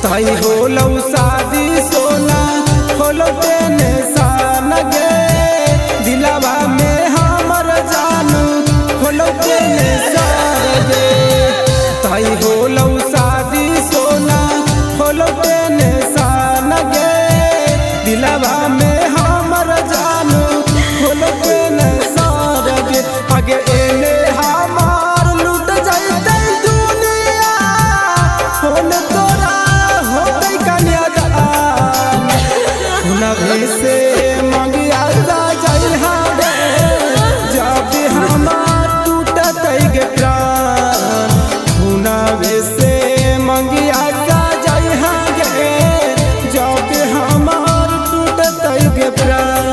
ताई होलौ शादी सोना होलौ तेने सान गे दिलावा में हमर जानू होलौ तेने सार गे ताई होलौ शादी सोना होलौ तेने सान गे दिलावा में हमर जानू होलौ तेने सार गे आगे एने हमार लूट जाइते दुनिया होल तोरा होतै कन्यादान हुनवे से मंगिया जाई हावे जब हमार टूटतै गे प्राण हुनवे से मंगिया जाई हावे जब हमार टूटतै गे प्राण।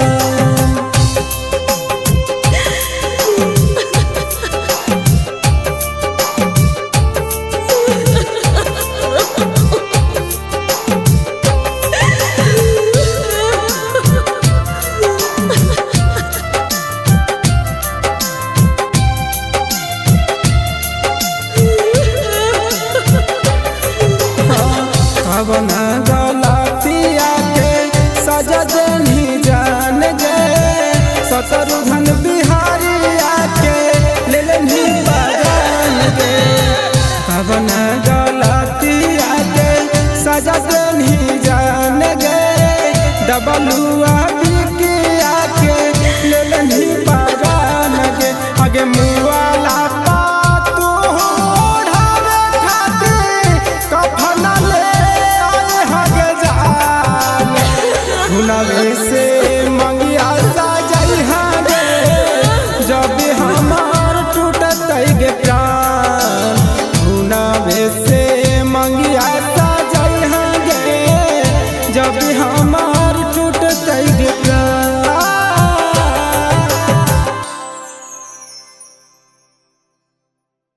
कवना गलतिया के सजा देनी जान गे शत्रुघ्न बिहारी आके ले लेनी परान गे कवना गलतिया के सजा देनी जान गे डबलुआ बिकिया के ले लेनी परान गे आगे मुआला हुनवे से मंगिया जाई हावे जब हमार टूटतै गे प्राण हुनवे से मंगिया जाई हावे जब